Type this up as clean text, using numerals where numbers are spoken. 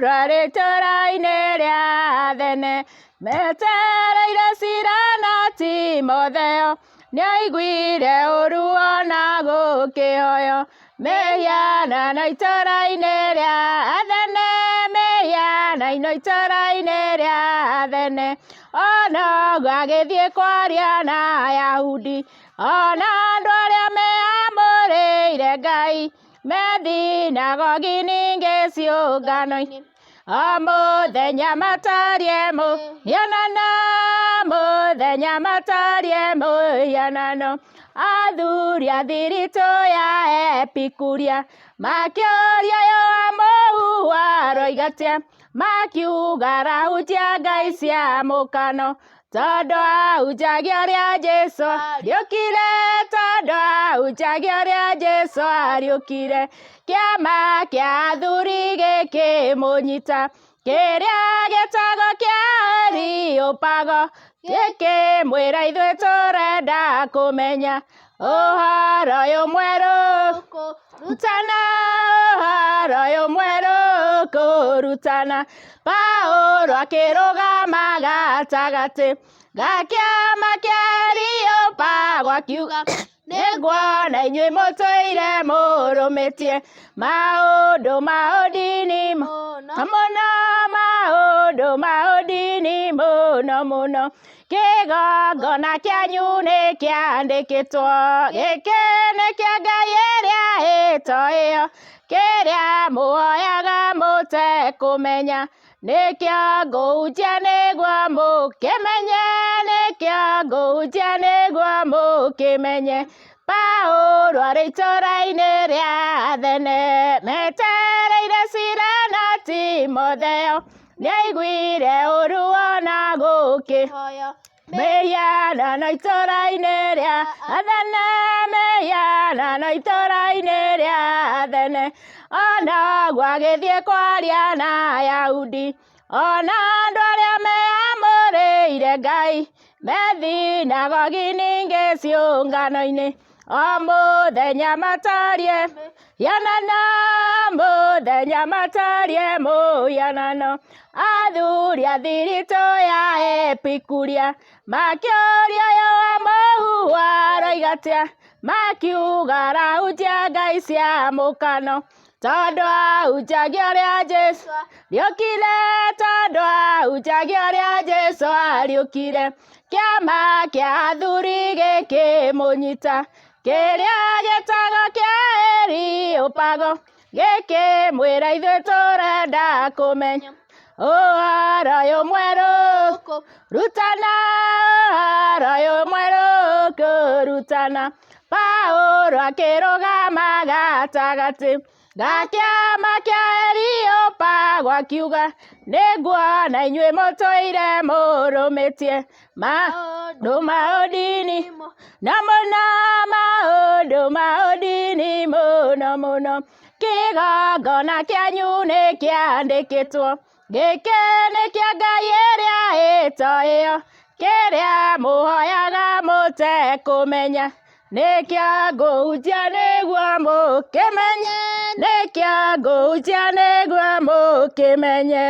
rwarĩ itũũra-inĩ rĩa Athene, metereire cira na Timotheo, nĩaiguire ũru ona gũkĩhoyo, mĩhianano itũũra-inĩ rĩa Athene, mĩhianano itũũra-inĩ rĩa Athene, ona ũguo agĩthiĩ kwaria na Ayahudi, ona andũ arĩa meamũrĩire Ngai, methinagogi ningĩ ciũngano-inĩ, o mũthenya matarie mũhianano, mũthenya matarie mũhianano, athuri a thiritũ ya Epikuria, makĩũria Yoamu aroiga atĩa, makiuga arahunjia ngai cia mũkano, tondũ ahunjagia ũrĩa Jesũ ariũkire, tondũ ahunjagia ũrĩa Jesũ ariũkire, kĩama kĩa athuri gĩkĩmũnyita, kĩrĩa gĩtagwo kĩa Areopago, gĩkĩmwĩra ithuĩ tũrenda kũmenya ũhoro ũyũ mwerũ kũrutana, ũhoro ũyũ mwerũ kũrutana. Paũlũ akĩrũgama gatagatĩ ga kĩama kĩa Areopago akiuga, nĩnguona inyuĩ mũtũire mũrũmĩtie maũndũ ma ũndini mũno mũno, maũndũ ma ũndini mũno mũno, kĩgongona kĩanyu nĩkĩandĩkĩtwo, gĩkĩ nĩ kĩa Ngai ĩrĩa ĩtoĩyo, kĩrĩa mũhoyaga mũtekũmenya, nĩkĩo ngũhunjia nĩguo mũkĩmenye, nĩkĩo ngũhunjia nĩguo mũkĩmenye. Paũlũ arĩ itũũra-inĩ rĩa Athene, metereire cira na Timotheo, nĩaiguire ũru ona gũkĩhoyo, mĩhianano itũũra-inĩ rĩa Athene, mĩhianano itũũra-inĩ rĩa Athene, ona ũguo agĩthiĩ kwaria na Ayahudi, ona andũ arĩa meamũrĩire Ngai, methinagogi ningĩ ciũngano-inĩ, o mũthenya matarie mũhianano, mũthenya matarie mũhianano, athuri a thiritũ ya Epikuria, makĩũria Yoamu aroiga atĩa, makiuga arahunjia ngai cia mũkano, tondũ ahunjagia ũrĩa Jesũ ariũkire, tondũ ahunjagia ũrĩa Jesũ ariũkire, kĩama kĩa athuri gĩkĩmũnyita, kĩrĩa gĩtagwo kĩa Areopago, gĩkĩmwĩra ithuĩ tũrenda kũmenya ũhoro ũyũ mwerũ kũrutana, ũhoro ũyũ mwerũ kũrutana. Paũlũ akĩrũgama gatagatĩ ga kĩama kĩa Areopago akiuga, nĩnguona inyuĩ mũtũire mũrũmĩtie maũndũ ma ũndini na mũno, maũndũ ma ũndini mũno mũno, kĩgongona kĩanyu nĩkĩandĩkĩtwo, gĩkĩ nĩ kĩa Ngai ĩrĩa ĩtoĩyo, kĩrĩa mũhoyaga mũtekũmenya, nĩkĩo ngũhunjia nĩguo mũkĩmenye, nĩkĩo ngũhunjia nĩguo mũkĩmenye.